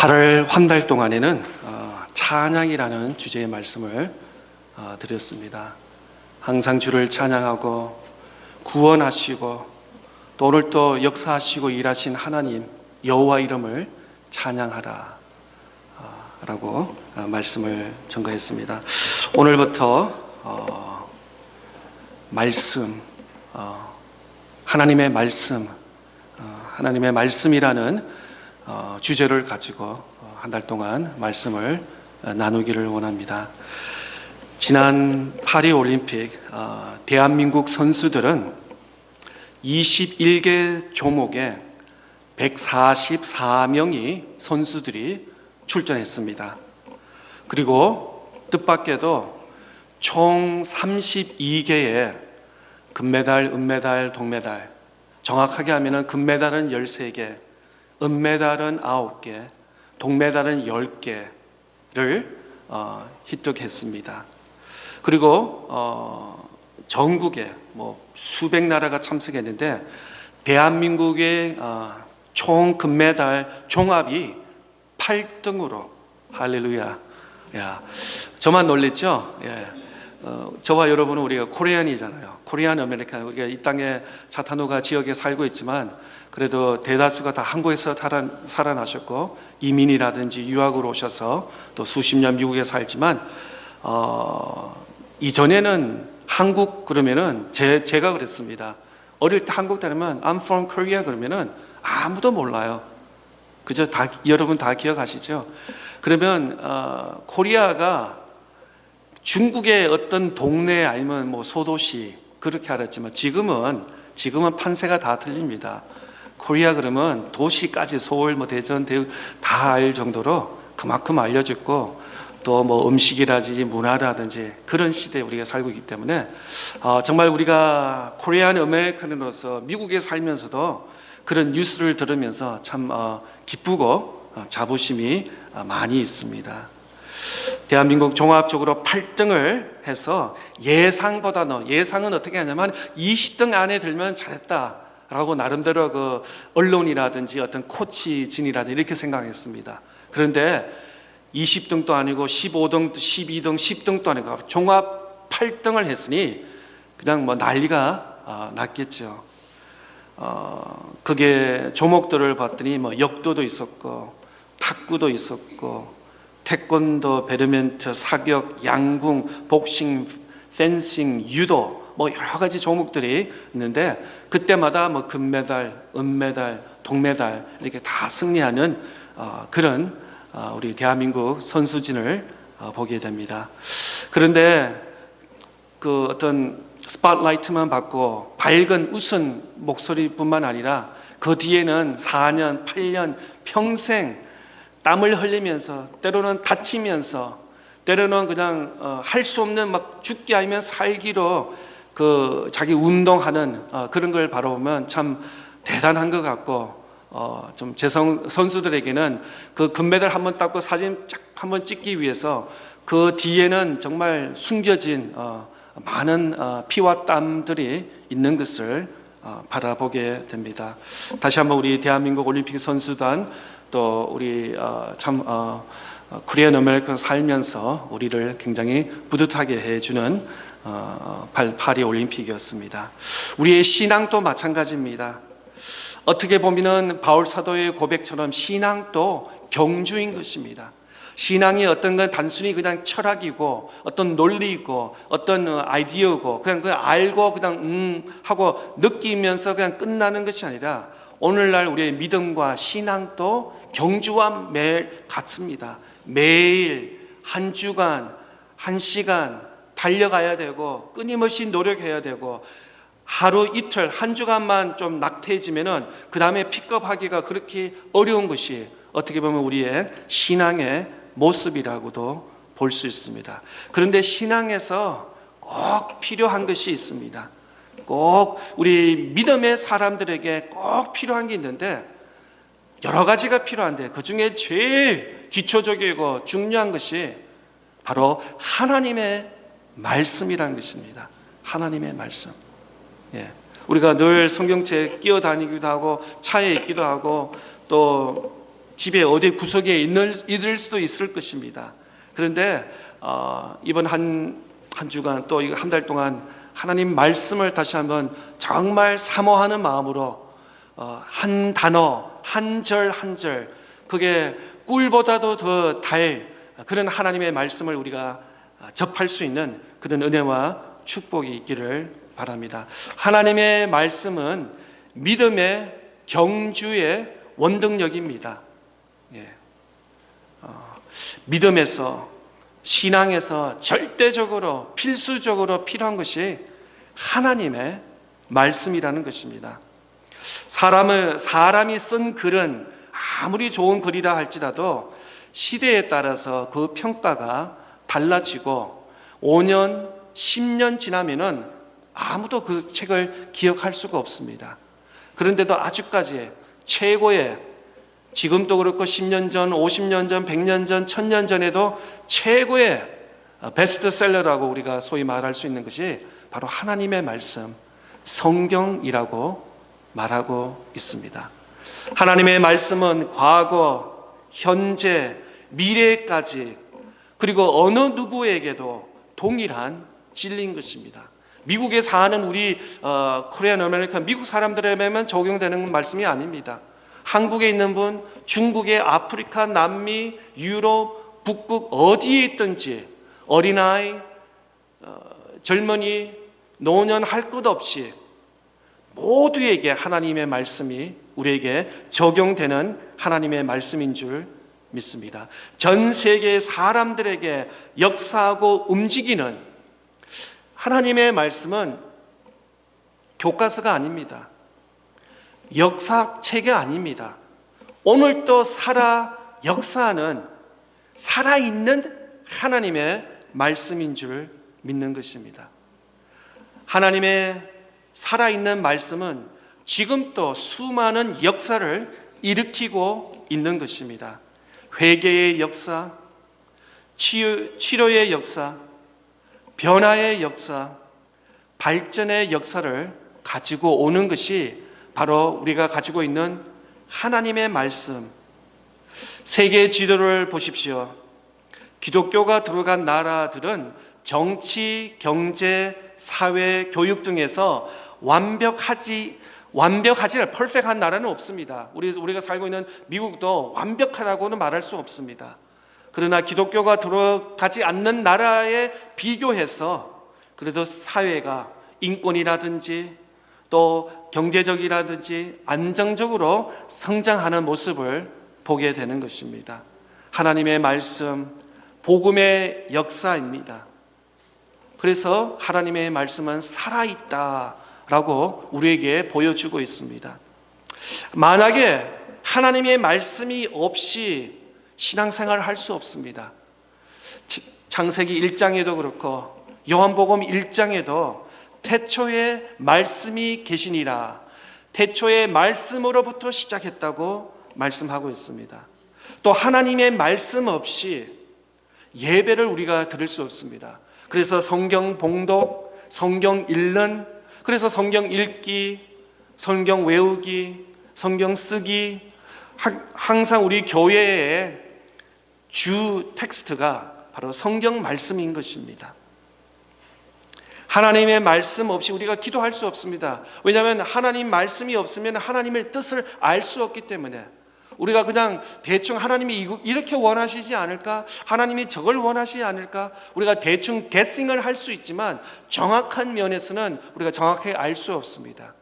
8월 한 달 동안에는 찬양이라는 주제의 말씀을 드렸습니다. 항상 주를 찬양하고 구원하시고 또 오늘 또 역사하시고 일하신 하나님 여호와 이름을 찬양하라 라고 말씀을 전가했습니다. 오늘부터 말씀, 하나님의 말씀, 하나님의 말씀이라는 주제를 가지고 한 달 동안 말씀을 나누기를 원합니다. 지난 파리 올림픽 대한민국 선수들은 21개 종목에 144명의 선수들이 출전했습니다. 그리고 뜻밖에도 총 32개의 금메달, 은메달, 동메달, 정확하게 하면 금메달은 13개, 은메달은 9개, 동메달은 10개를 획득했습니다. 그리고 전국에 수백 나라가 참석했는데 대한민국의 총 금메달 종합이 8등으로 할렐루야. 저만 놀랬죠? 예. 저와 여러분은 우리가 코리안이잖아요. 코리안 아메리칸. 우리가 이 땅에 차타누가 지역에 살고 있지만 그래도 대다수가 다 한국에서 살아나셨고 이민이라든지 유학으로 오셔서 또 수십 년 미국에 살지만 이전에는 한국 그러면은 제가 그랬습니다. 어릴 때 한국 다니면 I'm from Korea 그러면은 아무도 몰라요. 그죠? 여러분 다 기억하시죠? 그러면 코리아가 중국의 어떤 동네 아니면 소도시 그렇게 알았지만 지금은 판세가 다 틀립니다. 코리아 그러면 도시까지 서울, 대전, 대구 다 알 정도로 그만큼 알려졌고 또 음식이라든지 문화라든지 그런 시대에 우리가 살고 있기 때문에 정말 우리가 코리안 아메리칸으로서 미국에 살면서도 그런 뉴스를 들으면서 참 기쁘고 자부심이 많이 있습니다. 대한민국 종합적으로 8등을 해서 예상은 어떻게 하냐면 20등 안에 들면 잘했다라고 나름대로 그 언론이라든지 어떤 코치진이라든지 이렇게 생각했습니다. 그런데 20등도 아니고 15등, 12등, 10등도 아니고 종합 8등을 했으니 그냥 난리가 났겠죠. 그게 조목들을 봤더니 역도도 있었고 탁구도 있었고 태권도, 배드민턴, 사격, 양궁, 복싱, 펜싱, 유도 여러 가지 종목들이 있는데 그때마다 금메달, 은메달, 동메달 이렇게 다 승리하는 그런 우리 대한민국 선수진을 보게 됩니다. 그런데 그 어떤 스팟라이트만 받고 밝은 웃은 목소리뿐만 아니라 그 뒤에는 4년, 8년, 평생 땀을 흘리면서 때로는 다치면서 때로는 그냥 할 수 없는 죽기 아니면 살기로 그 자기 운동하는 그런 걸 바라보면 참 대단한 것 같고 좀 제 선수들에게는 그 금메달 한번 따고 사진 쫙 한번 찍기 위해서 그 뒤에는 정말 숨겨진 많은 피와 땀들이 있는 것을 바라보게 됩니다. 다시 한번 우리 대한민국 올림픽 선수단 또 우리 코리안 아메리칸 살면서 우리를 굉장히 뿌듯하게 해주는 파리 올림픽이었습니다. 우리의 신앙도 마찬가지입니다. 어떻게 보면은 바울 사도의 고백처럼 신앙도 경주인 것입니다. 신앙이 어떤 건 단순히 그냥 철학이고 어떤 논리이고 어떤 아이디어고 그냥 알고 그냥 하고 느끼면서 그냥 끝나는 것이 아니라 오늘날 우리의 믿음과 신앙도 경주와 매일 같습니다. 매일 한 주간, 한 시간 달려가야 되고 끊임없이 노력해야 되고 하루 이틀, 한 주간만 좀 낙태해지면은 그 다음에 픽업하기가 그렇게 어려운 것이 어떻게 보면 우리의 신앙의 모습이라고도 볼 수 있습니다. 그런데 신앙에서 꼭 필요한 것이 있습니다. 꼭 우리 믿음의 사람들에게 꼭 필요한 게 있는데 여러 가지가 필요한데 그 중에 제일 기초적이고 중요한 것이 바로 하나님의 말씀이라는 것입니다. 하나님의 말씀. 우리가 늘 성경책 끼어다니기도 하고 차에 있기도 하고 또 집에 어디 구석에 있을 수도 있을 것입니다. 그런데 이번 한 주간 또 한 달 동안 하나님 말씀을 다시 한번 정말 사모하는 마음으로 한 단어, 한 절 한 절, 그게 꿀보다도 더 달 그런 하나님의 말씀을 우리가 접할 수 있는 그런 은혜와 축복이 있기를 바랍니다. 하나님의 말씀은 믿음의 경주의 원동력입니다. 믿음에서, 신앙에서 절대적으로 필수적으로 필요한 것이 하나님의 말씀이라는 것입니다. 사람이 쓴 글은 아무리 좋은 글이라 할지라도 시대에 따라서 그 평가가 달라지고 5년, 10년 지나면은 아무도 그 책을 기억할 수가 없습니다. 그런데도 아직까지 최고의, 지금도 그렇고 10년 전, 50년 전, 100년 전, 1000년 전에도 최고의 베스트셀러라고 우리가 소위 말할 수 있는 것이 바로 하나님의 말씀, 성경이라고 말하고 있습니다. 하나님의 말씀은 과거, 현재, 미래까지, 그리고 어느 누구에게도 동일한 진리인 것입니다. 미국에 사는 우리 코리안 아메리칸 미국 사람들에게만 적용되는 말씀이 아닙니다. 한국에 있는 분, 중국에, 아프리카, 남미, 유럽, 북극 어디에 있든지 어린아이, 젊은이, 노년 할 것 없이 모두에게 하나님의 말씀이 우리에게 적용되는 하나님의 말씀인 줄 믿습니다. 전 세계 사람들에게 역사하고 움직이는 하나님의 말씀은 교과서가 아닙니다. 역사책이 아닙니다. 오늘도 역사하는 살아있는 하나님의 말씀인 줄 믿는 것입니다. 하나님의 살아있는 말씀은 지금도 수많은 역사를 일으키고 있는 것입니다. 회개의 역사, 치료의 역사, 변화의 역사, 발전의 역사를 가지고 오는 것이 바로 우리가 가지고 있는 하나님의 말씀. 세계 지도를 보십시오. 기독교가 들어간 나라들은 정치, 경제, 사회, 교육 등에서 퍼펙트한 나라는 없습니다. 우리가 살고 있는 미국도 완벽하다고는 말할 수 없습니다. 그러나 기독교가 들어가지 않는 나라에 비교해서 그래도 사회가 인권이라든지 또 경제적이라든지 안정적으로 성장하는 모습을 보게 되는 것입니다. 하나님의 말씀, 복음의 역사입니다. 그래서 하나님의 말씀은 살아있다라고 우리에게 보여주고 있습니다. 만약에 하나님의 말씀이 없이 신앙생활을 할 수 없습니다. 창세기 1장에도 그렇고 요한복음 1장에도 태초에 말씀이 계시니라, 태초에 말씀으로부터 시작했다고 말씀하고 있습니다. 또 하나님의 말씀 없이 예배를 우리가 드릴 수 없습니다. 그래서 성경 봉독, 성경 읽는, 그래서 성경 읽기, 성경 외우기, 성경 쓰기, 항상 우리 교회의 주 텍스트가 바로 성경 말씀인 것입니다. 하나님의 말씀 없이 우리가 기도할 수 없습니다. 왜냐하면 하나님 말씀이 없으면 하나님의 뜻을 알 수 없기 때문에 우리가 그냥 대충 하나님이 이렇게 원하시지 않을까? 하나님이 저걸 원하시지 않을까? 우리가 대충 게싱을 할 수 있지만 정확한 면에서는 우리가 정확하게 알 수 없습니다.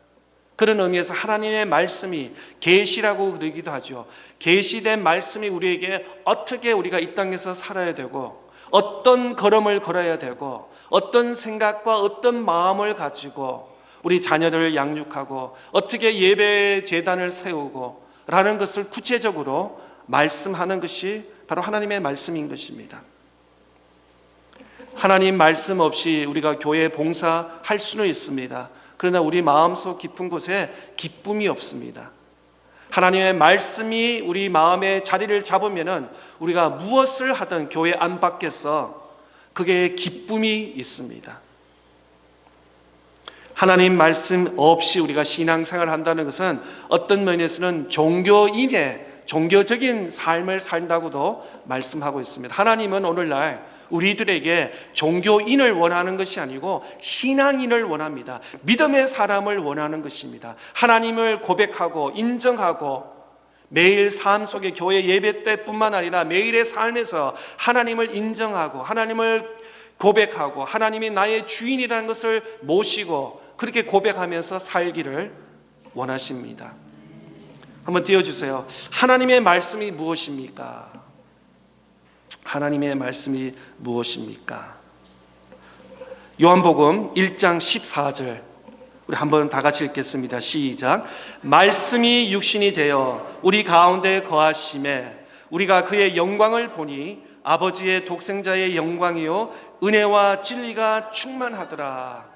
그런 의미에서 하나님의 말씀이 계시라고 그러기도 하죠. 계시된 말씀이 우리에게 어떻게 우리가 이 땅에서 살아야 되고 어떤 걸음을 걸어야 되고 어떤 생각과 어떤 마음을 가지고 우리 자녀를 양육하고 어떻게 예배 제단을 세우고 라는 것을 구체적으로 말씀하는 것이 바로 하나님의 말씀인 것입니다. 하나님 말씀 없이 우리가 교회 봉사할 수는 있습니다. 그러나 우리 마음속 깊은 곳에 기쁨이 없습니다. 하나님의 말씀이 우리 마음에 자리를 잡으면은 우리가 무엇을 하든 교회 안팎에서 그게 기쁨이 있습니다. 하나님 말씀 없이 우리가 신앙생활을 한다는 것은 어떤 면에서는 종교인의 종교적인 삶을 산다고도 말씀하고 있습니다. 하나님은 오늘날 우리들에게 종교인을 원하는 것이 아니고 신앙인을 원합니다. 믿음의 사람을 원하는 것입니다. 하나님을 고백하고 인정하고 매일 삶 속에 교회 예배 때뿐만 아니라 매일의 삶에서 하나님을 인정하고 하나님을 고백하고 하나님이 나의 주인이라는 것을 모시고 그렇게 고백하면서 살기를 원하십니다. 한번 띄워주세요. 하나님의 말씀이 무엇입니까? 하나님의 말씀이 무엇입니까? 요한복음 1장 14절 우리 한번 다 같이 읽겠습니다. 시작. 말씀이 육신이 되어 우리 가운데 거하심에 우리가 그의 영광을 보니 아버지의 독생자의 영광이요 은혜와 진리가 충만하더라.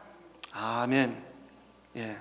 아멘. 예.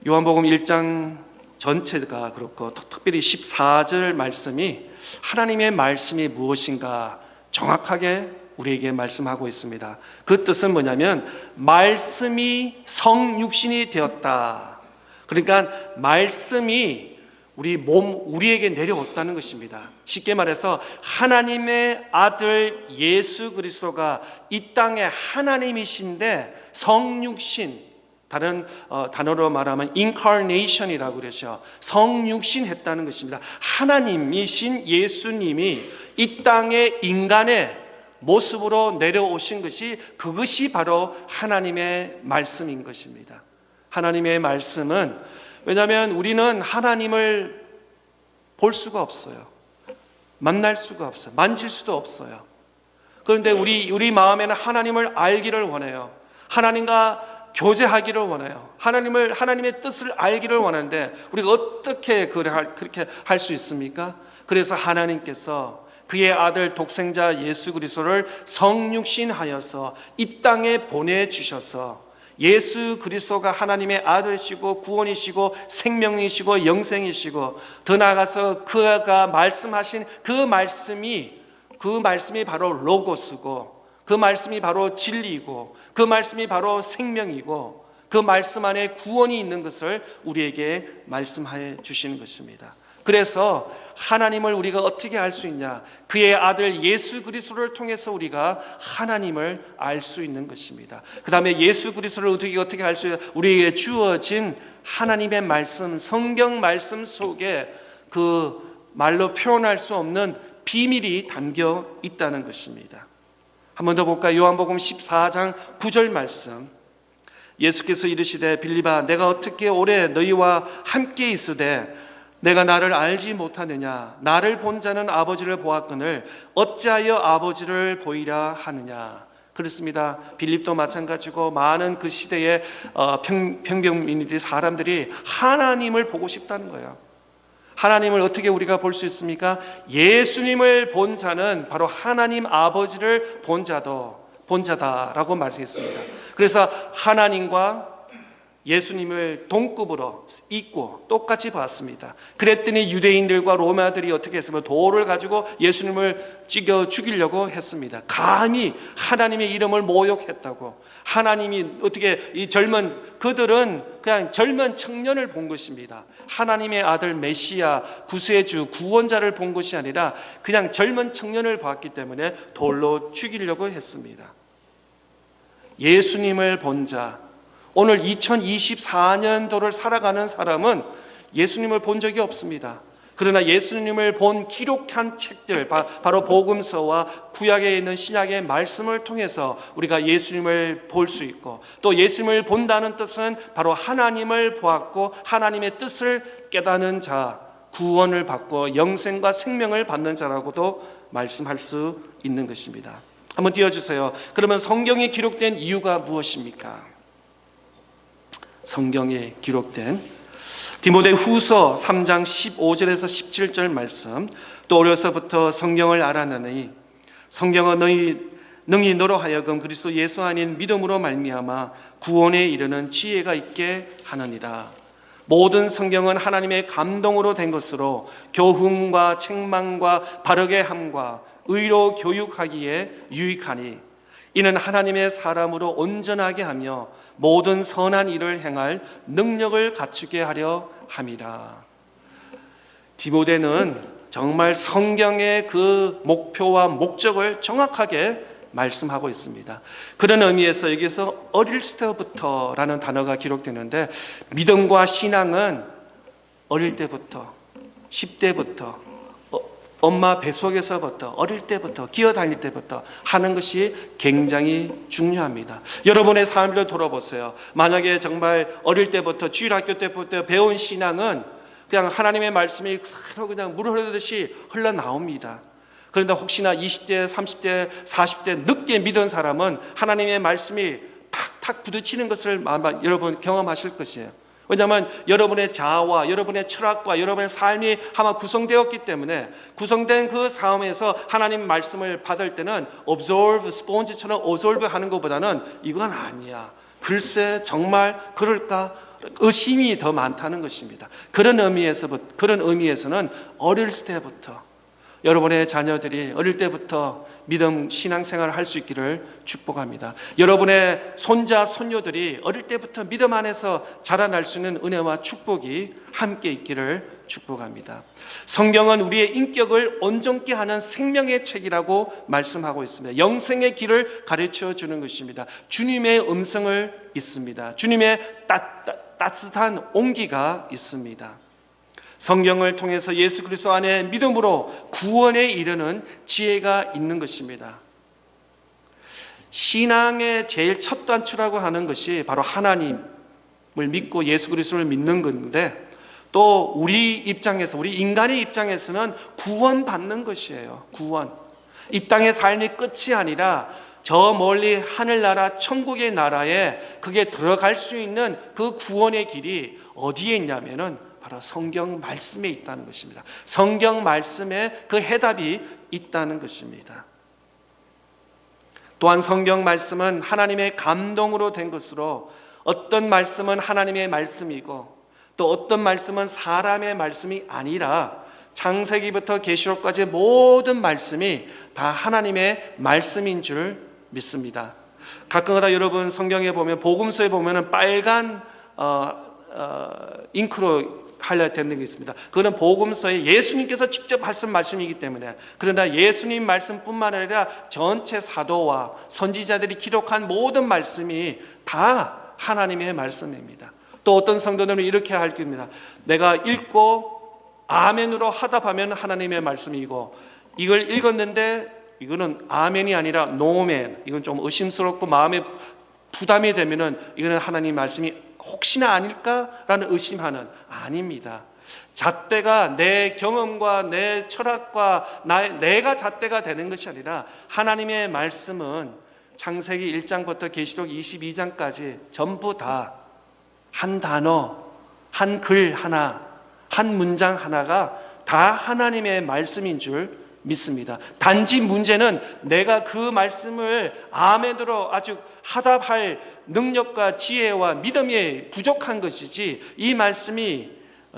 요한복음 1장 전체가 그렇고 특별히 14절 말씀이 하나님의 말씀이 무엇인가 정확하게 우리에게 말씀하고 있습니다. 그 뜻은 뭐냐면 말씀이 성육신이 되었다. 그러니까 말씀이 우리에게 내려왔다는 것입니다. 쉽게 말해서 하나님의 아들 예수 그리스도가 이 땅에 하나님이신데 성육신, 다른 단어로 말하면 incarnation이라고 그러죠. 성육신 했다는 것입니다. 하나님이신 예수님이 이 땅에 인간의 모습으로 내려오신 것이 그것이 바로 하나님의 말씀인 것입니다. 하나님의 말씀은 왜냐하면 우리는 하나님을 볼 수가 없어요. 만날 수가 없어요. 만질 수도 없어요. 그런데 우리 마음에는 하나님을 알기를 원해요. 하나님과 교제하기를 원해요. 하나님의 뜻을 알기를 원하는데 우리가 어떻게 그렇게 할 수 있습니까? 그래서 하나님께서 그의 아들 독생자 예수 그리스도를 성육신하여서 이 땅에 보내주셔서 예수 그리스도가 하나님의 아들이시고 구원이시고 생명이시고 영생이시고 더 나아가서 그가 말씀하신 그 말씀이 바로 로고스고 그 말씀이 바로 진리이고 그 말씀이 바로 생명이고 그 말씀 안에 구원이 있는 것을 우리에게 말씀해 주시는 것입니다. 그래서 하나님을 우리가 어떻게 알 수 있냐? 그의 아들 예수 그리스도를 통해서 우리가 하나님을 알 수 있는 것입니다. 그 다음에 예수 그리스도를 어떻게 알 수 있냐? 우리에게 주어진 하나님의 말씀, 성경 말씀 속에 그 말로 표현할 수 없는 비밀이 담겨 있다는 것입니다. 한 번 더 볼까요? 요한복음 14장 9절 말씀. 예수께서 이르시되 빌립아 내가 어떻게 오래 너희와 함께 있으되 내가 나를 알지 못하느냐? 나를 본 자는 아버지를 보았거늘 어찌하여 아버지를 보이라 하느냐? 그렇습니다. 빌립도 마찬가지고 많은 그 시대의 평병민들이 사람들이 하나님을 보고 싶다는 거예요. 하나님을 어떻게 우리가 볼 수 있습니까? 예수님을 본 자는 바로 하나님 아버지를 본 자다라고 말씀했습니다. 그래서 하나님과 예수님을 동급으로 있고 똑같이 봤습니다. 그랬더니 유대인들과 로마들이 어떻게 했으면 돌을 가지고 예수님을 찍어 죽이려고 했습니다. 감히 하나님의 이름을 모욕했다고. 하나님이 어떻게 그들은 그냥 젊은 청년을 본 것입니다. 하나님의 아들 메시아 구세주 구원자를 본 것이 아니라 그냥 젊은 청년을 봤기 때문에 돌로 죽이려고 했습니다. 예수님을 본 자, 오늘 2024년도를 살아가는 사람은 예수님을 본 적이 없습니다. 그러나 예수님을 본 기록한 책들, 바로 복음서와 구약에 있는 신약의 말씀을 통해서 우리가 예수님을 볼 수 있고, 또 예수님을 본다는 뜻은 바로 하나님을 보았고 하나님의 뜻을 깨닫는 자, 구원을 받고 영생과 생명을 받는 자라고도 말씀할 수 있는 것입니다. 한번 띄워주세요. 그러면 성경에 기록된 이유가 무엇입니까? 성경에 기록된 디모데 후서 3장 15절에서 17절 말씀. 또 어려서부터 성경을 알았느니 성경은 능히 너로 하여금 그리스도 예수 아닌 믿음으로 말미암아 구원에 이르는 지혜가 있게 하느니라. 모든 성경은 하나님의 감동으로 된 것으로 교훈과 책망과 바르게 함과 의로 교육하기에 유익하니 이는 하나님의 사람으로 온전하게 하며 모든 선한 일을 행할 능력을 갖추게 하려 함이라. 디모데는 정말 성경의 그 목표와 목적을 정확하게 말씀하고 있습니다. 그런 의미에서 여기서 어릴 때부터라는 단어가 기록되는데, 믿음과 신앙은 어릴 때부터, 10대부터, 엄마 뱃속에서부터, 어릴 때부터, 기어다닐 때부터 하는 것이 굉장히 중요합니다. 여러분의 삶을 돌아보세요. 만약에 정말 어릴 때부터, 주일학교 때부터 배운 신앙은 그냥 하나님의 말씀이 그냥 물 흐르듯이 흘러나옵니다. 그런데 혹시나 20대, 30대, 40대 늦게 믿은 사람은 하나님의 말씀이 탁탁 부딪히는 것을 아마 여러분 경험하실 것이에요. 왜냐하면 여러분의 자아와 여러분의 철학과 여러분의 삶이 아마 구성되었기 때문에, 구성된 그 삶에서 하나님 말씀을 받을 때는 absorb, 스폰지처럼 absorb 하는 것보다는 이건 아니야, 글쎄 정말 그럴까, 의심이 더 많다는 것입니다. 그런 의미에서는 어릴 때부터 여러분의 자녀들이 어릴 때부터 믿음 신앙생활을 할 수 있기를 축복합니다. 여러분의 손자 손녀들이 어릴 때부터 믿음 안에서 자라날 수 있는 은혜와 축복이 함께 있기를 축복합니다. 성경은 우리의 인격을 온전케 하는 생명의 책이라고 말씀하고 있습니다. 영생의 길을 가르쳐 주는 것입니다. 주님의 음성을 있습니다. 주님의 따뜻한 온기가 있습니다. 성경을 통해서 예수 그리스도 안에 믿음으로 구원에 이르는 지혜가 있는 것입니다. 신앙의 제일 첫 단추라고 하는 것이 바로 하나님을 믿고 예수 그리스도를 믿는 건데, 또 우리 입장에서, 우리 인간의 입장에서는 구원받는 것이에요. 구원. 이 땅의 삶이 끝이 아니라 저 멀리 하늘나라 천국의 나라에 그게 들어갈 수 있는 그 구원의 길이 어디에 있냐면은 바로 성경 말씀에 있다는 것입니다. 성경 말씀에 그 해답이 있다는 것입니다. 또한 성경 말씀은 하나님의 감동으로 된 것으로, 어떤 말씀은 하나님의 말씀이고 또 어떤 말씀은 사람의 말씀이 아니라 창세기부터 계시록까지 모든 말씀이 다 하나님의 말씀인 줄 믿습니다. 가끔가다 여러분 성경에 보면, 복음서에 보면은 빨간 잉크로 하이라이트된 게 있습니다. 그거는 복음서에 예수님께서 직접 하신 말씀이기 때문에. 그러나 예수님 말씀뿐만 아니라 전체 사도와 선지자들이 기록한 모든 말씀이 다 하나님의 말씀입니다. 또 어떤 성도들은 이렇게 할 겁니다. 내가 읽고 아멘으로 하답하면 하나님의 말씀이고, 이걸 읽었는데 이거는 아멘이 아니라 노멘, 이건 좀 의심스럽고 마음에 부담이 되면은 이거는 하나님 말씀이 혹시나 아닐까라는 의심하는, 아닙니다. 잣대가 내 경험과 내 철학과 내가 잣대가 되는 것이 아니라 하나님의 말씀은 창세기 1장부터 계시록 22장까지 전부 다 한 단어, 한 글 하나, 한 문장 하나가 다 하나님의 말씀인 줄 믿습니다. 단지 문제는 내가 그 말씀을 아멘으로 아주 하답할 능력과 지혜와 믿음이 부족한 것이지, 이 말씀이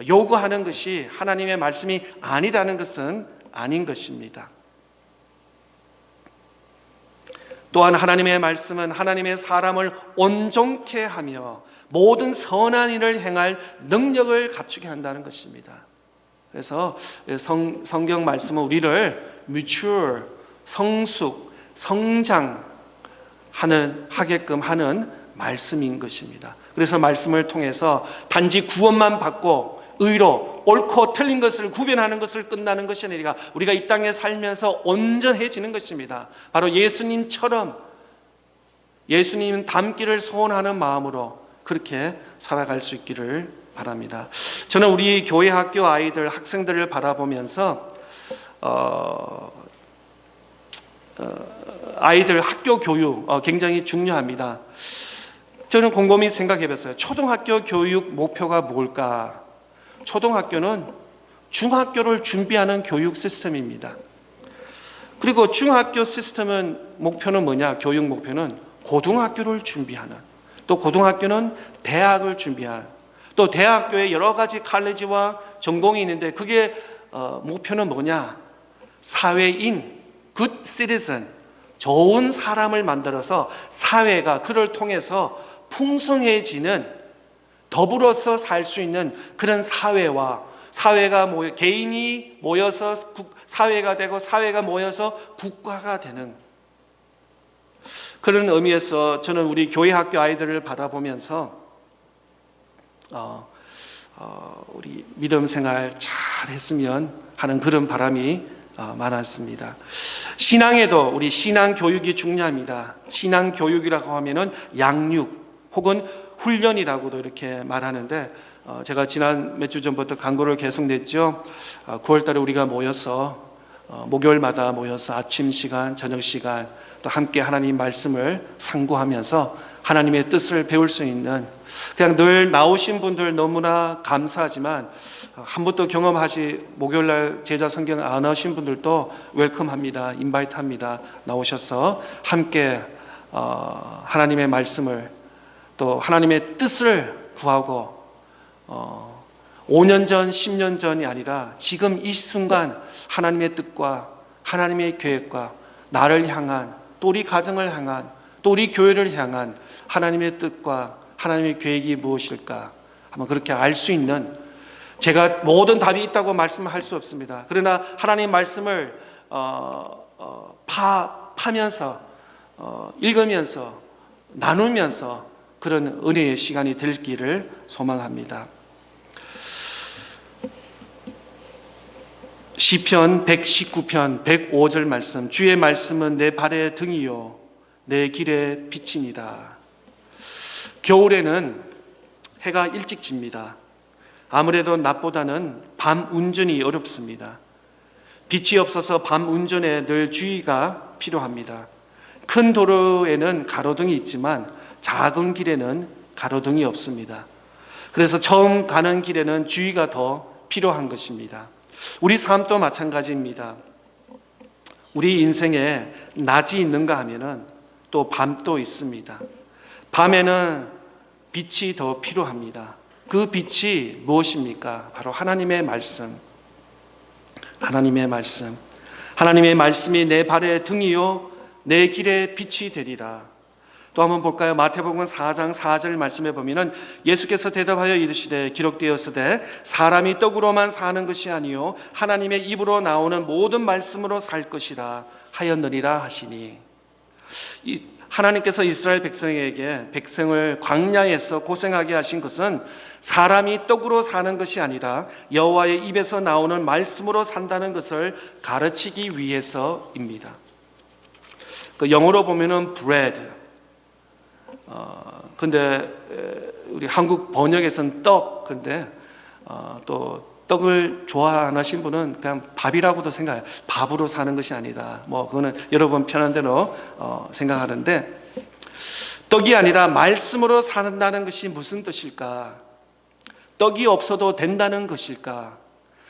요구하는 것이 하나님의 말씀이 아니라는 것은 아닌 것입니다. 또한 하나님의 말씀은 하나님의 사람을 온전케 하며 모든 선한 일을 행할 능력을 갖추게 한다는 것입니다. 그래서 성경 말씀은 우리를 mature, 성숙, 성장하게끔 하는 말씀인 것입니다. 그래서 말씀을 통해서 단지 구원만 받고 의로 옳고 틀린 것을 구별하는 것을 끝나는 것이 아니라 우리가 이 땅에 살면서 온전해지는 것입니다. 바로 예수님처럼, 예수님 닮기를 소원하는 마음으로 그렇게 살아갈 수 있기를 바랍니다. 저는 우리 교회 학교 아이들, 학생들을 바라보면서 아이들 학교 교육 굉장히 중요합니다. 저는 곰곰이 생각해 봤어요. 초등학교 교육 목표가 뭘까? 초등학교는 중학교를 준비하는 교육 시스템입니다. 그리고 중학교 시스템은 목표는 뭐냐? 교육 목표는 고등학교를 준비하는, 또 고등학교는 대학을 준비하는, 또 대학교에 여러 가지 칼레지와 전공이 있는데 그게 목표는 뭐냐? 사회인, good citizen, 좋은 사람을 만들어서 사회가 그를 통해서 풍성해지는, 더불어서 살 수 있는 그런 사회와 사회가 개인이 모여서 사회가 되고 사회가 모여서 국가가 되는 그런 의미에서 저는 우리 교회 학교 아이들을 바라보면서 우리 믿음 생활 잘 했으면 하는 그런 바람이 많았습니다. 신앙에도 우리 신앙 교육이 중요합니다. 신앙 교육이라고 하면은 양육 혹은 훈련이라고도 이렇게 말하는데 제가 지난 몇 주 전부터 강구를 계속 냈죠. 9월 달에 우리가 모여서 목요일마다 모여서 아침 시간, 저녁 시간 또 함께 하나님 말씀을 상고하면서 하나님의 뜻을 배울 수 있는 그냥 늘 나오신 분들 너무나 감사하지만 한 번도 목요일날 제자 성경 안 하신 분들도 웰컴합니다. 인바이트합니다. 나오셔서 함께 하나님의 말씀을 또 하나님의 뜻을 구하고 5년 전, 10년 전이 아니라 지금 이 순간 하나님의 뜻과 하나님의 계획과 나를 향한 또 우리 가정을 향한 또 우리 교회를 향한 하나님의 뜻과 하나님의 계획이 무엇일까 한번 그렇게 알 수 있는 제가 모든 답이 있다고 말씀할 수 없습니다. 그러나 하나님의 말씀을 파면서 읽으면서 나누면서 그런 은혜의 시간이 되기를 소망합니다. 시편 119편 105절 말씀, 주의 말씀은 내 발의 등이요 내 길의 빛이니라. 겨울에는 해가 일찍 집니다. 아무래도 낮보다는 밤 운전이 어렵습니다. 빛이 없어서 밤 운전에 늘 주의가 필요합니다. 큰 도로에는 가로등이 있지만 작은 길에는 가로등이 없습니다. 그래서 처음 가는 길에는 주의가 더 필요한 것입니다. 우리 삶도 마찬가지입니다. 우리 인생에 낮이 있는가 하면은 또 밤도 있습니다. 밤에는 빛이 더 필요합니다. 그 빛이 무엇입니까? 바로 하나님의 말씀. 하나님의 말씀. 하나님의 말씀이 내 발의 등이요 내 길의 빛이 되리라. 또 한번 볼까요? 마태복음 4장 4절 말씀에 보면은 예수께서 대답하여 이르시되 기록되었으되 사람이 떡으로만 사는 것이 아니요 하나님의 입으로 나오는 모든 말씀으로 살 것이라 하였느니라 하시니, 하나님께서 이스라엘 백성을 광야에서 고생하게 하신 것은 사람이 떡으로 사는 것이 아니라 여호와의 입에서 나오는 말씀으로 산다는 것을 가르치기 위해서입니다. 그 영어로 보면은 bread. 근데 우리 한국 번역에서는 떡. 근데 또 떡을 좋아 안 하신 분은 그냥 밥이라고도 생각해요. 밥으로 사는 것이 아니다. 그거는 여러분 편한 대로 생각하는데, 떡이 아니라 말씀으로 산다는 것이 무슨 뜻일까? 떡이 없어도 된다는 것일까?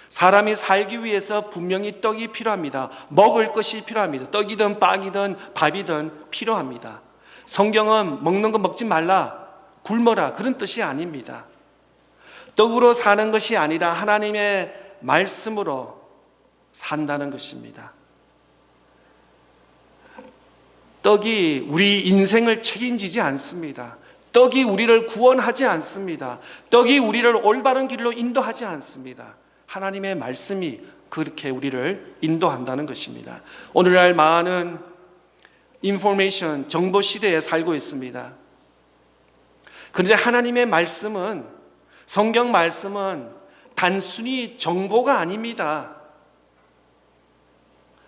사람이 살기 위해서 분명히 떡이 필요합니다. 먹을 것이 필요합니다. 떡이든 빵이든 밥이든 필요합니다. 성경은 먹는 거 먹지 말라, 굶어라 그런 뜻이 아닙니다. 떡으로 사는 것이 아니라 하나님의 말씀으로 산다는 것입니다. 떡이 우리 인생을 책임지지 않습니다. 떡이 우리를 구원하지 않습니다. 떡이 우리를 올바른 길로 인도하지 않습니다. 하나님의 말씀이 그렇게 우리를 인도한다는 것입니다. 오늘날 많은 인포메이션, 정보 시대에 살고 있습니다. 그런데 하나님의 말씀은, 성경 말씀은 단순히 정보가 아닙니다.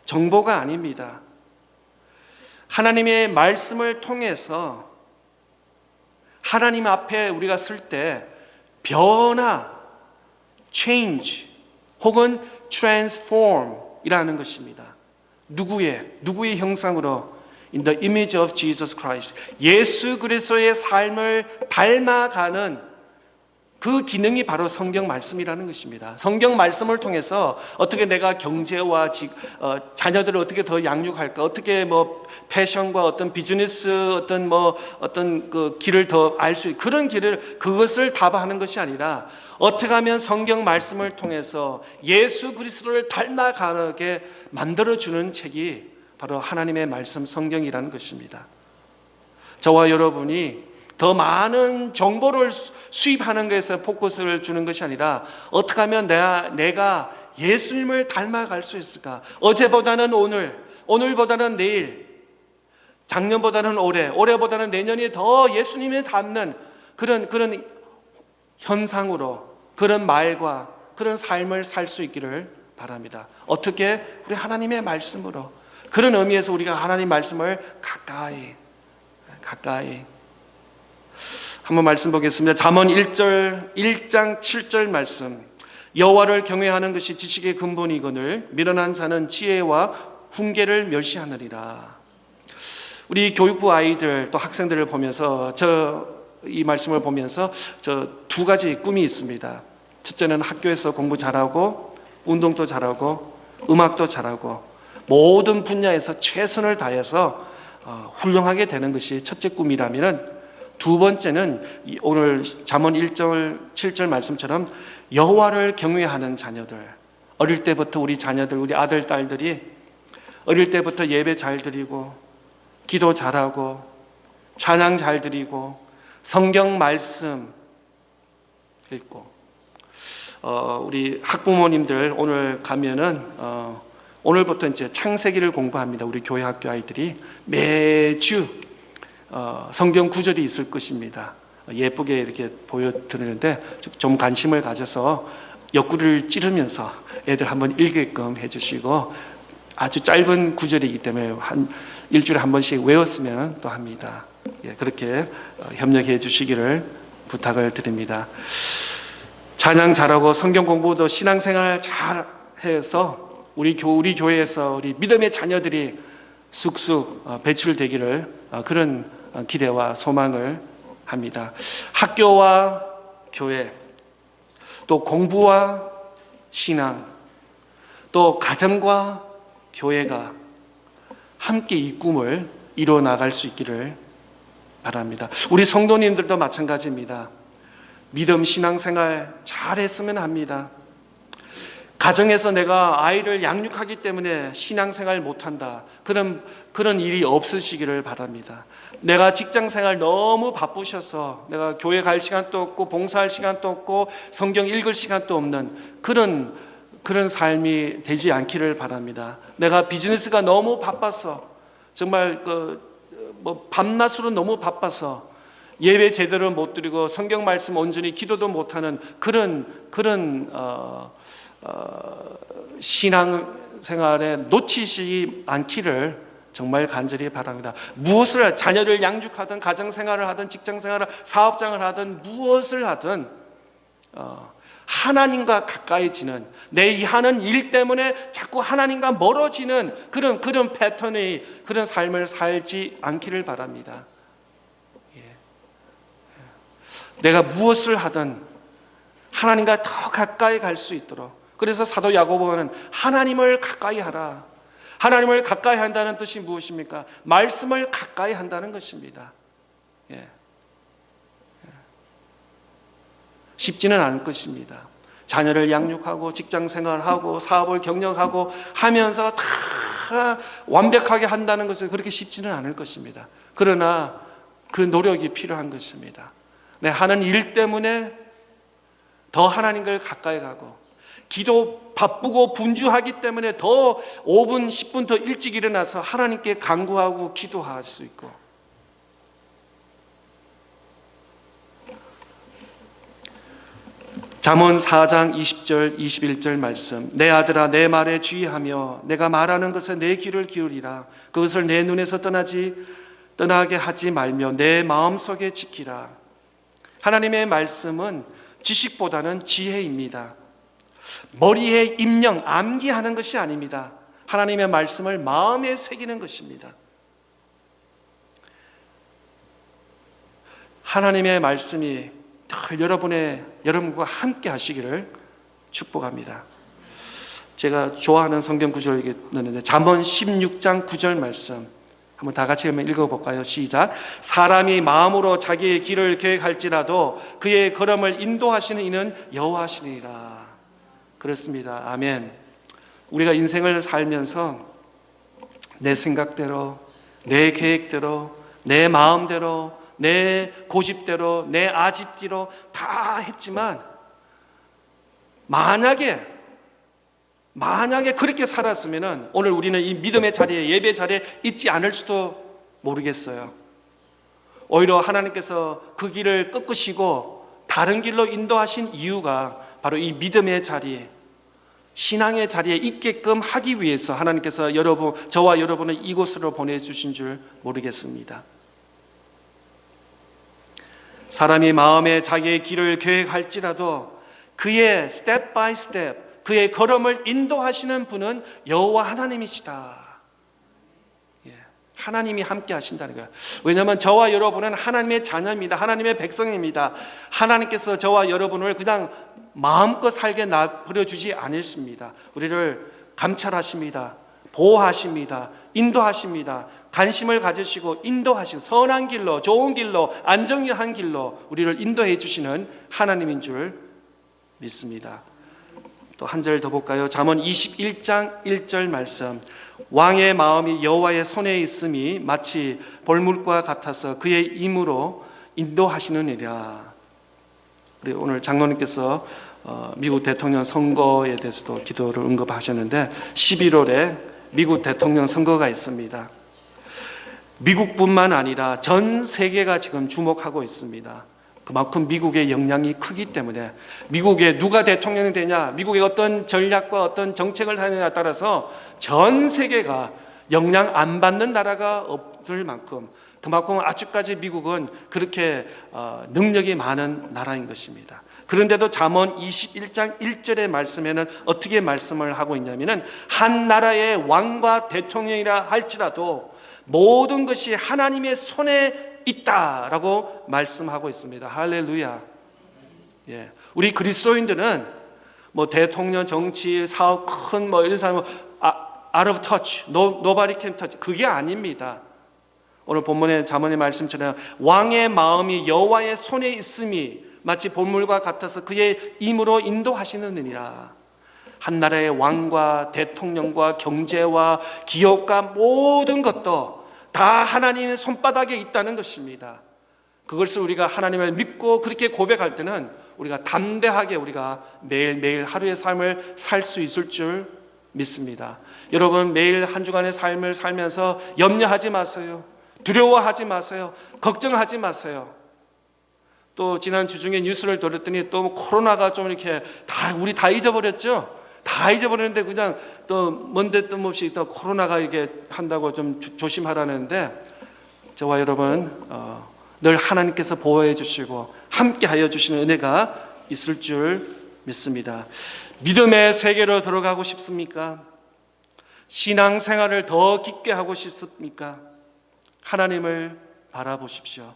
정보가 아닙니다. 하나님의 말씀을 통해서 하나님 앞에 우리가 설 때 변화, change 혹은 transform 이라는 것입니다. 누구의 형상으로? In the image of Jesus Christ. 예수 그리스도의 삶을 닮아가는 그 기능이 바로 성경 말씀이라는 것입니다. 성경 말씀을 통해서 어떻게 내가 경제와 자녀들을 어떻게 더 양육할까, 어떻게 패션과 어떤 비즈니스 어떤 그 길을 더 알 수 그런 그것을 답하는 것이 아니라 어떻게 하면 성경 말씀을 통해서 예수 그리스도를 닮아가게 만들어 주는 책이 바로 하나님의 말씀 성경이라는 것입니다. 저와 여러분이 더 많은 정보를 수입하는 것에 포커스를 주는 것이 아니라 어떻게 하면 내가 예수님을 닮아갈 수 있을까? 어제보다는 오늘, 오늘보다는 내일, 작년보다는 올해, 올해보다는 내년이 더 예수님을 닮는 그런 현상으로, 그런 말과 그런 삶을 살 수 있기를 바랍니다. 어떻게? 우리 하나님의 말씀으로. 그런 의미에서 우리가 하나님 말씀을 가까이 한번 말씀 보겠습니다. 잠언 1장 7절 말씀. 여호와를 경외하는 것이 지식의 근본이거늘 미련한 자는 지혜와 훈계를 멸시하느니라. 우리 교육부 아이들 또 학생들을 보면서 이 말씀을 보면서 저 두 가지 꿈이 있습니다. 첫째는 학교에서 공부 잘하고 운동도 잘하고 음악도 잘하고 모든 분야에서 최선을 다해서 훌륭하게 되는 것이 첫째 꿈이라면, 두 번째는 오늘 잠언 1절 7절 말씀처럼 여호와를 경외하는 자녀들, 어릴 때부터 우리 자녀들, 우리 아들 딸들이 어릴 때부터 예배 잘 드리고 기도 잘하고 찬양 잘 드리고 성경 말씀 읽고, 우리 학부모님들 오늘 가면은 오늘부터 이제 창세기를 공부합니다. 우리 교회 학교 아이들이 매주 성경 구절이 있을 것입니다. 예쁘게 이렇게 보여드리는데 좀 관심을 가져서 옆구리를 찌르면서 애들 한번 읽게끔 해주시고, 아주 짧은 구절이기 때문에 한 일주일에 한 번씩 외웠으면 또 합니다. 그렇게 협력해 주시기를 부탁을 드립니다. 찬양 잘하고 성경 공부도 신앙생활 잘 해서 우리 교회에서 우리 믿음의 자녀들이 쑥쑥 배출되기를 그런 기대와 소망을 합니다. 학교와 교회, 또 공부와 신앙, 또 가정과 교회가 함께 이 꿈을 이루어 나갈 수 있기를 바랍니다. 우리 성도님들도 마찬가지입니다. 믿음 신앙생활 잘했으면 합니다. 가정에서 내가 아이를 양육하기 때문에 신앙생활 못한다, 그런 일이 없으시기를 바랍니다. 내가 직장생활 너무 바쁘셔서 내가 교회 갈 시간도 없고 봉사할 시간도 없고 성경 읽을 시간도 없는 그런 삶이 되지 않기를 바랍니다. 내가 비즈니스가 너무 바빠서 정말 밤낮으로 너무 바빠서 예배 제대로 못 드리고 성경 말씀 온전히 기도도 못하는 그런 신앙생활에 놓치지 않기를 정말 간절히 바랍니다. 무엇을, 자녀를 양육하든 가정생활을 하든 직장생활을 사업장을 하든 무엇을 하든 하나님과 가까이지는, 내 이 하는 일 때문에 자꾸 하나님과 멀어지는 그런 패턴의 그런 삶을 살지 않기를 바랍니다. 내가 무엇을 하든 하나님과 더 가까이 갈 수 있도록. 그래서 사도 야고보는 하나님을 가까이 하라. 하나님을 가까이 한다는 뜻이 무엇입니까? 말씀을 가까이 한다는 것입니다. 쉽지는 않을 것입니다. 자녀를 양육하고 직장생활하고 사업을 경영하고 하면서 다 완벽하게 한다는 것은 그렇게 쉽지는 않을 것입니다. 그러나 그 노력이 필요한 것입니다. 내 하는 일 때문에 더 하나님을 가까이 가고, 기도 바쁘고 분주하기 때문에 더 5분 10분 더 일찍 일어나서 하나님께 간구하고 기도할 수 있고, 잠언 4장 20절 21절 말씀. 내 아들아, 내 말에 주의하며 내가 말하는 것에 내 귀를 기울이라. 그것을 내 눈에서 떠나게 하지 말며 내 마음속에 지키라. 하나님의 말씀은 지식보다는 지혜입니다. 머리에 입력, 암기하는 것이 아닙니다. 하나님의 말씀을 마음에 새기는 것입니다. 하나님의 말씀이 늘 여러분과 함께 하시기를 축복합니다. 제가 좋아하는 성경 구절이 있는데 잠언 16장 9절 말씀 한번 다 같이 한번 읽어볼까요? 시작. 사람이 마음으로 자기의 길을 계획할지라도 그의 걸음을 인도하시는 이는 여호와시니라. 그렇습니다. 아멘. 우리가 인생을 살면서 내 생각대로, 내 계획대로, 내 마음대로 내 고집대로, 내 아집대로 다 했지만 만약에 그렇게 살았으면 오늘 우리는 이 믿음의 자리에, 예배 자리에 있지 않을 수도 모르겠어요. 오히려 하나님께서 그 길을 꺾으시고 다른 길로 인도하신 이유가 바로 이 믿음의 자리, 신앙의 자리에 있게끔 하기 위해서 하나님께서 저와 여러분을 이곳으로 보내주신 줄 모르겠습니다. 사람이 마음에 자기의 길을 계획할지라도 그의 스텝 바이 스텝, 그의 걸음을 인도하시는 분은 여호와 하나님이시다. 하나님이 함께 하신다는 거예요. 왜냐하면 저와 여러분은 하나님의 자녀입니다. 하나님의 백성입니다. 하나님께서 저와 여러분을 그냥 마음껏 살게 내버려 주지 않으십니다. 우리를 감찰하십니다. 보호하십니다. 인도하십니다. 관심을 가지시고 인도하시고 선한 길로, 좋은 길로, 안정한 길로 우리를 인도해 주시는 하나님인 줄 믿습니다. 또 한 절 더 볼까요? 잠언 21장 1절 말씀. 왕의 마음이 여호와의 손에 있음이 마치 볼물과 같아서 그의 힘으로 인도하시느니라. 우리 오늘 장로님께서 미국 대통령 선거에 대해서도 기도를 언급하셨는데 11월에 미국 대통령 선거가 있습니다. 미국뿐만 아니라 전 세계가 지금 주목하고 있습니다. 그만큼 미국의 영향이 크기 때문에 미국에 누가 대통령이 되냐, 미국의 어떤 전략과 어떤 정책을 하느냐에 따라서 전 세계가 영향 안 받는 나라가 없을 만큼 그만큼 아직까지 미국은 그렇게 능력이 많은 나라인 것입니다. 그런데도 잠언 21장 1절의 말씀에는 어떻게 말씀을 하고 있냐면은 한 나라의 왕과 대통령이라 할지라도 모든 것이 하나님의 손에 있다라고 말씀하고 있습니다. 할렐루야. 예. 우리 그리스도인들은 뭐 대통령, 정치, 사업, 큰 뭐 이런 사람은 out of touch, nobody can touch. 그게 아닙니다. 오늘 본문의 잠언의 말씀처럼 왕의 마음이 여호와의 손에 있음이 마치 보물과 같아서 그의 힘으로 인도하시느니라. 한 나라의 왕과 대통령과 경제와 기업과 모든 것도 다 하나님의 손바닥에 있다는 것입니다. 그것을 우리가 하나님을 믿고 그렇게 고백할 때는 우리가 담대하게 우리가 매일매일 하루의 삶을 살 수 있을 줄 믿습니다. 여러분 매일 한 주간의 삶을 살면서 염려하지 마세요. 두려워하지 마세요. 걱정하지 마세요. 또 지난 주 중에 뉴스를 들었더니 또 코로나가 좀 이렇게 우리 다 잊어버렸죠. 다 잊어버렸는데 그냥 또 뭔데 뜸없이 또 코로나가 이렇게 한다고 좀 조심하라는데 저와 여러분 늘 하나님께서 보호해 주시고 함께 하여 주시는 은혜가 있을 줄 믿습니다. 믿음의 세계로 들어가고 싶습니까? 신앙생활을 더 깊게 하고 싶습니까? 하나님을 바라보십시오.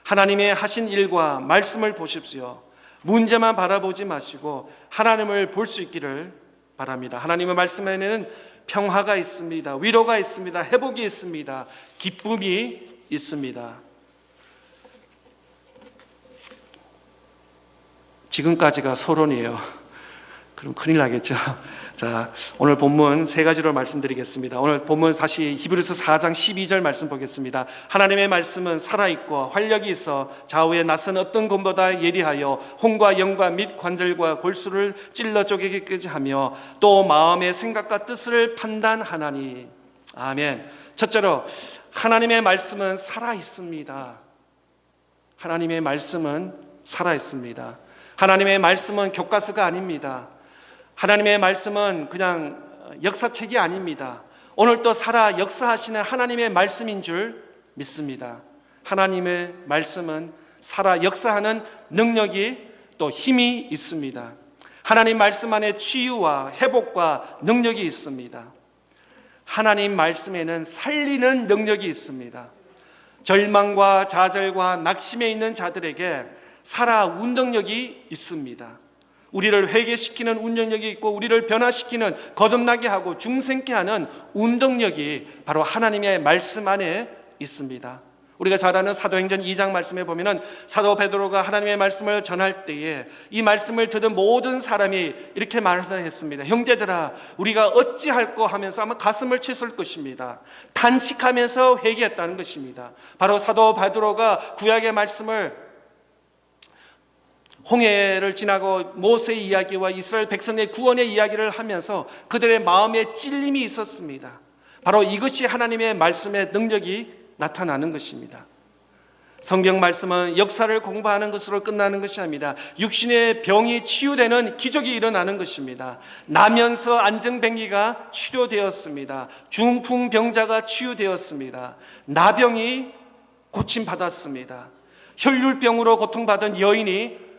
하나님의 하신 일과 말씀을 보십시오. 문제만 바라보지 마시고 하나님을 볼 수 있기를 바랍니다. 하나님의 말씀에는 평화가 있습니다. 위로가 있습니다. 회복이 있습니다. 기쁨이 있습니다. 지금까지가 서론이에요. 그럼 큰일 나겠죠. 자, 오늘 본문 세 가지로 말씀드리겠습니다. 오늘 본문 다시 히브리서 4장 12절 말씀 보겠습니다. 하나님의 말씀은 살아있고 활력이 있어 좌우에 낯선 어떤 검보다 예리하여 혼과 영과 및 관절과 골수를 찔러 쪼개기까지 하며 또 마음의 생각과 뜻을 판단하나니. 아멘. 첫째로 하나님의 말씀은 살아있습니다. 하나님의 말씀은 살아있습니다. 하나님의 말씀은 교과서가 아닙니다. 하나님의 말씀은 그냥 역사책이 아닙니다. 오늘도 살아 역사하시는 하나님의 말씀인 줄 믿습니다. 하나님의 말씀은 살아 역사하는 능력이 또 힘이 있습니다. 하나님 말씀 안에 치유와 회복과 능력이 있습니다. 하나님 말씀에는 살리는 능력이 있습니다. 절망과 좌절과 낙심에 있는 자들에게 살아 운동력이 있습니다. 우리를 회개시키는 운동력이 있고 우리를 변화시키는 거듭나게 하고 중생케 하는 운동력이 바로 하나님의 말씀 안에 있습니다. 우리가 잘 아는 사도행전 2장 말씀에 보면은 사도 베드로가 하나님의 말씀을 전할 때에 이 말씀을 들은 모든 사람이 이렇게 말했습니다. 형제들아, 우리가 어찌할꼬 하면서 아마 가슴을 치실 것입니다. 탄식하면서 회개했다는 것입니다. 바로 사도 베드로가 구약의 말씀을, 홍해를 지나고 모세의 이야기와 이스라엘 백성의 구원의 이야기를 하면서 그들의 마음에 찔림이 있었습니다. 바로 이것이 하나님의 말씀의 능력이 나타나는 것입니다. 성경 말씀은 역사를 공부하는 것으로 끝나는 것이 아니라 육신의 병이 치유되는 기적이 일어나는 것입니다. 나면서 안정뱅이가 치료되었습니다. 중풍병자가 치유되었습니다. 나병이 고침받았습니다. 혈류병으로 고통받은 여인이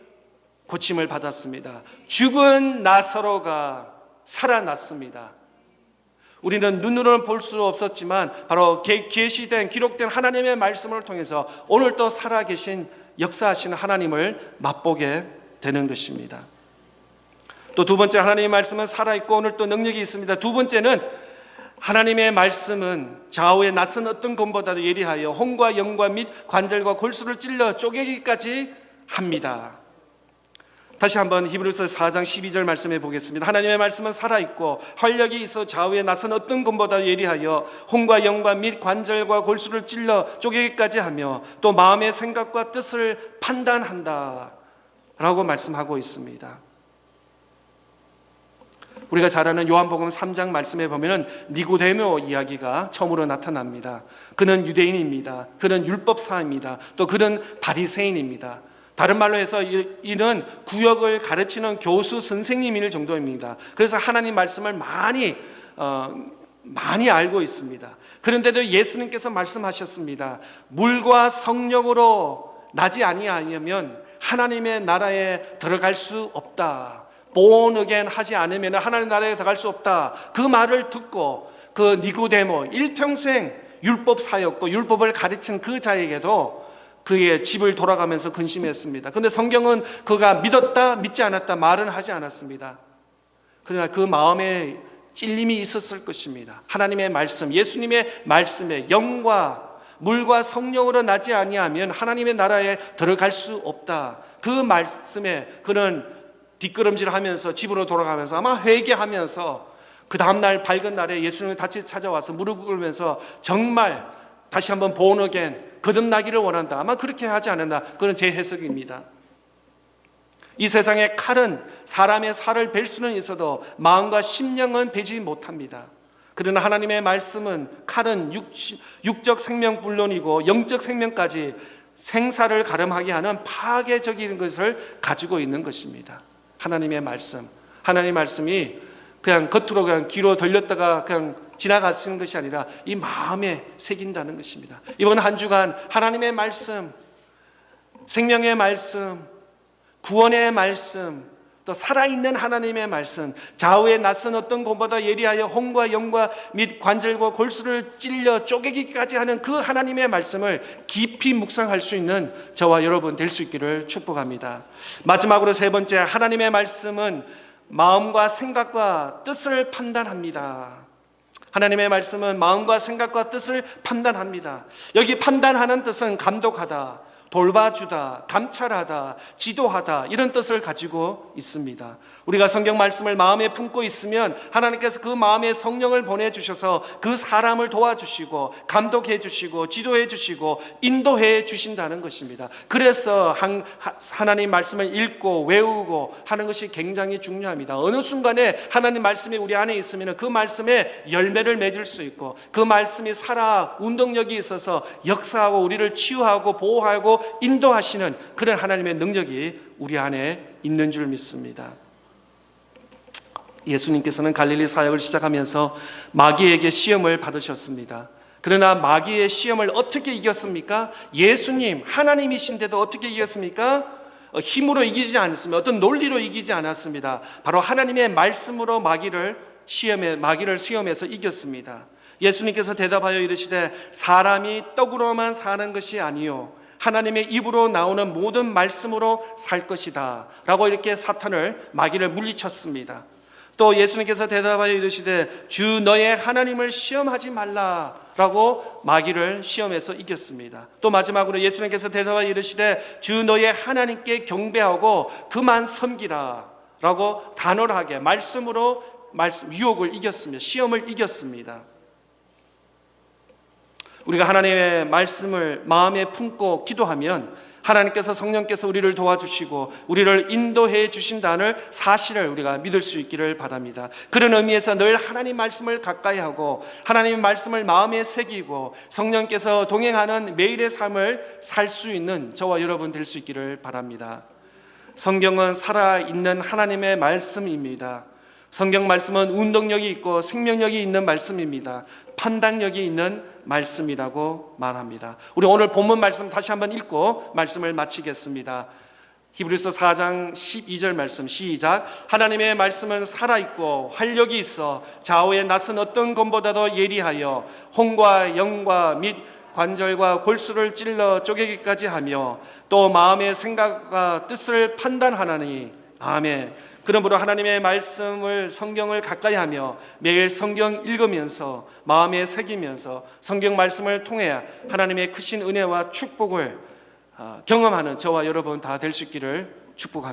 고침을 받았습니다. 죽은 나사로가 살아났습니다. 우리는 눈으로는 볼 수 없었지만 바로 계시된 기록된 하나님의 말씀을 통해서 오늘 또 살아계신 역사하시는 하나님을 맛보게 되는 것입니다. 또 두 번째, 하나님의 말씀은 살아있고 오늘 또 능력이 있습니다. 두 번째는 하나님의 말씀은 좌우의 낯선 어떤 검보다도 예리하여 혼과 영과 및 관절과 골수를 찔러 쪼개기까지 합니다. 다시 한번 히브리서 4장 12절 말씀해 보겠습니다. 하나님의 말씀은 살아있고 활력이 있어 좌우의 낯선 어떤 검보다 예리하여 혼과 영과 및 관절과 골수를 찔러 쪼개기까지 하며 또 마음의 생각과 뜻을 판단한다 라고 말씀하고 있습니다. 우리가 잘 아는 요한복음 3장 말씀에 보면 니고데모 이야기가 처음으로 나타납니다. 그는 유대인입니다. 그는 율법사입니다. 또 그는 바리새인입니다. 다른 말로 해서 이는 구역을 가르치는 교수 선생님일 정도입니다. 그래서 하나님 말씀을 많이 알고 있습니다. 그런데도 예수님께서 말씀하셨습니다. 물과 성령으로 나지 아니하면 하나님의 나라에 들어갈 수 없다. born again 하지 않으면 하나님 나라에 들어갈 수 없다. 그 말을 듣고 그 니고데모, 일평생 율법사였고 율법을 가르친 그 자에게도 그의 집을 돌아가면서 근심했습니다. 그런데 성경은 그가 믿었다, 믿지 않았다 말은 하지 않았습니다. 그러나 그 마음에 찔림이 있었을 것입니다. 하나님의 말씀, 예수님의 말씀에 영과 물과 성령으로 나지 아니하면 하나님의 나라에 들어갈 수 없다. 그 말씀에 그는 뒷걸음질하면서 집으로 돌아가면서 아마 회개하면서 그 다음날 밝은 날에 예수님을 다시 찾아와서 무릎 꿇으면서 정말 다시 한번 born again, 거듭나기를 원한다. 아마 그렇게 하지 않았나, 그런 제 해석입니다. 이 세상에 칼은 사람의 살을 벨 수는 있어도 마음과 심령은 베지 못합니다. 그러나 하나님의 말씀은 칼은 육적 생명 물론이고 영적 생명까지 생사를 가름하게 하는 파괴적인 것을 가지고 있는 것입니다. 하나님의 말씀, 하나님의 말씀이 그냥 겉으로 그냥 귀로 들렸다가 그냥 지나가시는 것이 아니라 이 마음에 새긴다는 것입니다. 이번 한 주간 하나님의 말씀, 생명의 말씀, 구원의 말씀, 또 살아있는 하나님의 말씀, 좌우의 낯선 어떤 것보다 예리하여 혼과 영과 및 관절과 골수를 찔려 쪼개기까지 하는 그 하나님의 말씀을 깊이 묵상할 수 있는 저와 여러분 될 수 있기를 축복합니다. 마지막으로 세 번째, 하나님의 말씀은 마음과 생각과 뜻을 판단합니다. 하나님의 말씀은 마음과 생각과 뜻을 판단합니다. 여기 판단하는 뜻은 감독하다, 돌봐주다, 감찰하다, 지도하다, 이런 뜻을 가지고 있습니다. 우리가 성경 말씀을 마음에 품고 있으면 하나님께서 그 마음에 성령을 보내주셔서 그 사람을 도와주시고 감독해 주시고 지도해 주시고 인도해 주신다는 것입니다. 그래서 하나님 말씀을 읽고 외우고 하는 것이 굉장히 중요합니다. 어느 순간에 하나님 말씀이 우리 안에 있으면 그 말씀에 열매를 맺을 수 있고 그 말씀이 살아 운동력이 있어서 역사하고 우리를 치유하고 보호하고 인도하시는 그런 하나님의 능력이 우리 안에 있는 줄 믿습니다. 예수님께서는 갈릴리 사역을 시작하면서 마귀에게 시험을 받으셨습니다. 그러나 마귀의 시험을 어떻게 이겼습니까? 예수님, 하나님이신데도 어떻게 이겼습니까? 힘으로 이기지 않았습니다. 어떤 논리로 이기지 않았습니다. 바로 하나님의 말씀으로 마귀를 시험해서 이겼습니다. 예수님께서 대답하여 이르시되 사람이 떡으로만 사는 것이 아니요 하나님의 입으로 나오는 모든 말씀으로 살 것이다 라고 이렇게 사탄을, 마귀를 물리쳤습니다. 또 예수님께서 대답하여 이르시되 주 너의 하나님을 시험하지 말라라고 마귀를 시험해서 이겼습니다. 또 마지막으로 예수님께서 대답하여 이르시되 주 너의 하나님께 경배하고 그만 섬기라라고 단호하게 말씀으로 유혹을 이겼습니다. 시험을 이겼습니다. 우리가 하나님의 말씀을 마음에 품고 기도하면 하나님께서 성령께서 우리를 도와주시고 우리를 인도해 주신다는 사실을 우리가 믿을 수 있기를 바랍니다. 그런 의미에서 늘 하나님 말씀을 가까이 하고 하나님 말씀을 마음에 새기고 성령께서 동행하는 매일의 삶을 살 수 있는 저와 여러분 될 수 있기를 바랍니다. 성경은 살아있는 하나님의 말씀입니다. 성경 말씀은 운동력이 있고 생명력이 있는 말씀입니다. 판단력이 있는 말씀이라고 말합니다. 우리 오늘 본문 말씀 다시 한번 읽고 말씀을 마치겠습니다. 히브리서 4장 12절 말씀 시작. 하나님의 말씀은 살아있고 활력이 있어 좌우의 낯은 어떤 검보다도 예리하여 혼과 영과 및 관절과 골수를 찔러 쪼개기까지 하며 또 마음의 생각과 뜻을 판단하나니. 아멘. 그러므로 하나님의 말씀을 성경을 가까이 하며 매일 성경 읽으면서 마음에 새기면서 성경 말씀을 통해 하나님의 크신 은혜와 축복을 경험하는 저와 여러분 다 될 수 있기를 축복합니다.